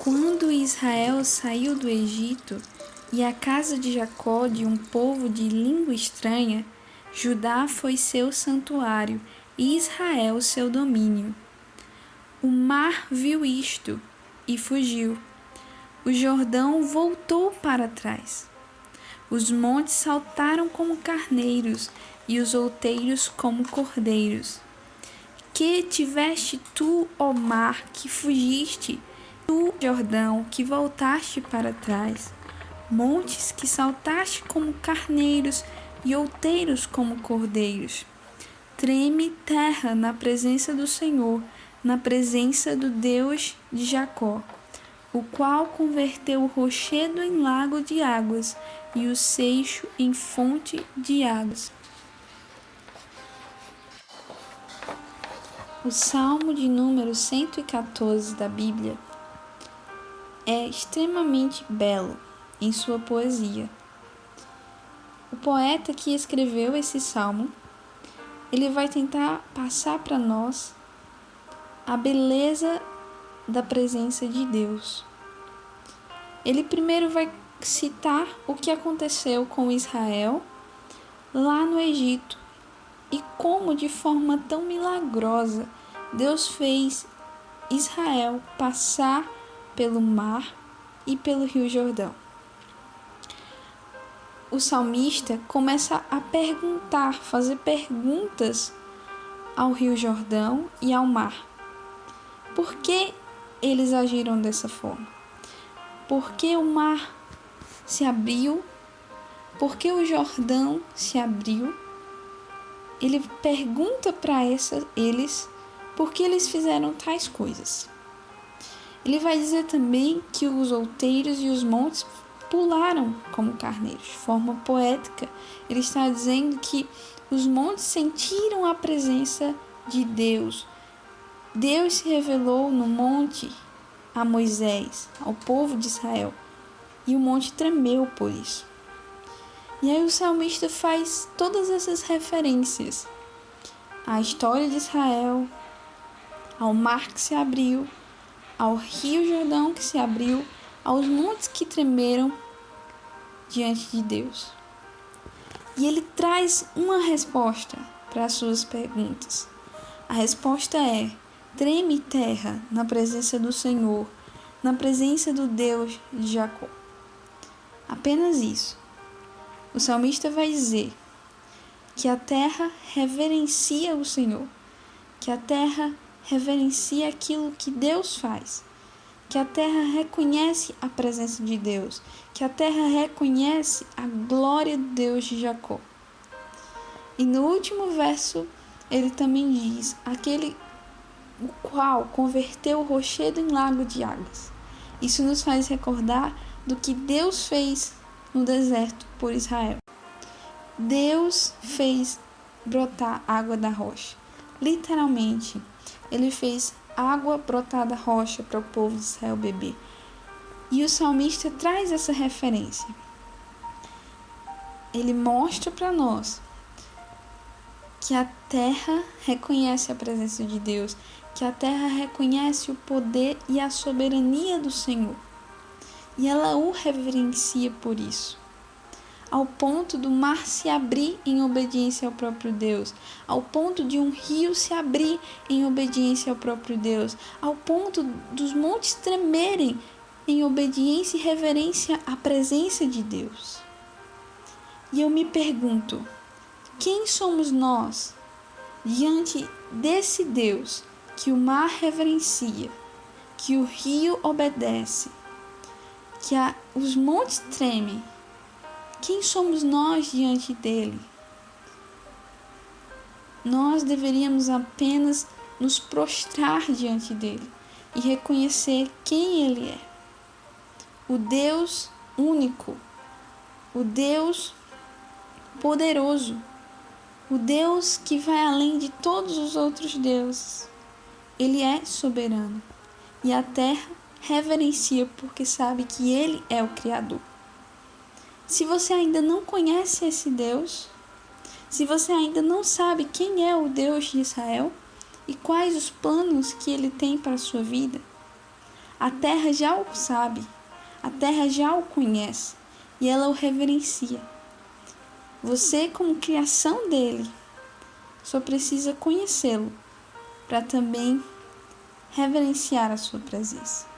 Quando Israel saiu do Egito e a casa de Jacó de um povo de língua estranha, Judá foi seu santuário e Israel seu domínio. O mar viu isto e fugiu. O Jordão voltou para trás. Os montes saltaram como carneiros e os outeiros como cordeiros. Que tiveste tu, ó mar, que fugiste, tu, Jordão, que voltaste para trás, montes que saltaste como carneiros e outeiros como cordeiros. Treme terra na presença do Senhor, na presença do Deus de Jacó, o qual converteu o rochedo em lago de águas e o seixo em fonte de águas. O Salmo de número 114 da Bíblia é extremamente belo em sua poesia. O poeta que escreveu esse salmo, ele vai tentar passar para nós a beleza da presença de Deus. Ele primeiro vai citar o que aconteceu com Israel lá no Egito e como de forma tão milagrosa Deus fez Israel passar pelo mar e pelo Rio Jordão. O salmista começa a fazer perguntas ao Rio Jordão e ao mar. Por que eles agiram dessa forma? Por que o mar se abriu? Por que o Jordão se abriu? Ele pergunta para eles por que eles fizeram tais coisas. Ele vai dizer também que os outeiros e os montes pularam como carneiros. De forma poética, ele está dizendo que os montes sentiram a presença de Deus. Deus se revelou no monte a Moisés, ao povo de Israel, e o monte tremeu por isso. E aí o salmista faz todas essas referências à história de Israel, ao mar que se abriu, ao Rio Jordão que se abriu, aos montes que tremeram diante de Deus. E ele traz uma resposta para as suas perguntas. A resposta é: treme terra na presença do Senhor, na presença do Deus de Jacó. Apenas isso. O salmista vai dizer que a terra reverencia o Senhor, que a terra reverencia aquilo que Deus faz, que a terra reconhece a presença de Deus, que a terra reconhece a glória de Deus de Jacó. E no último verso ele também diz: aquele o qual converteu o rochedo em lago de águas. Isso nos faz recordar do que Deus fez no deserto por Israel. Deus fez brotar água da rocha. Literalmente, ele fez água brotar da rocha para o povo de Israel beber. E o salmista traz essa referência. Ele mostra para nós que a terra reconhece a presença de Deus, que a terra reconhece o poder e a soberania do Senhor. E ela o reverencia por isso. Ao ponto do mar se abrir em obediência ao próprio Deus, ao ponto de um rio se abrir em obediência ao próprio Deus, ao ponto dos montes tremerem em obediência e reverência à presença de Deus. E eu me pergunto, quem somos nós diante desse Deus que o mar reverencia, que o rio obedece, que os montes tremem? Quem somos nós diante dele? Nós deveríamos apenas nos prostrar diante dele e reconhecer quem ele é. O Deus único, o Deus poderoso, o Deus que vai além de todos os outros deuses. Ele é soberano e a terra reverencia porque sabe que ele é o Criador. Se você ainda não conhece esse Deus, se você ainda não sabe quem é o Deus de Israel e quais os planos que ele tem para a sua vida, A terra já o sabe, a terra já o conhece e ela o reverencia. Você, como criação dele, só precisa conhecê-lo para também reverenciar a sua presença.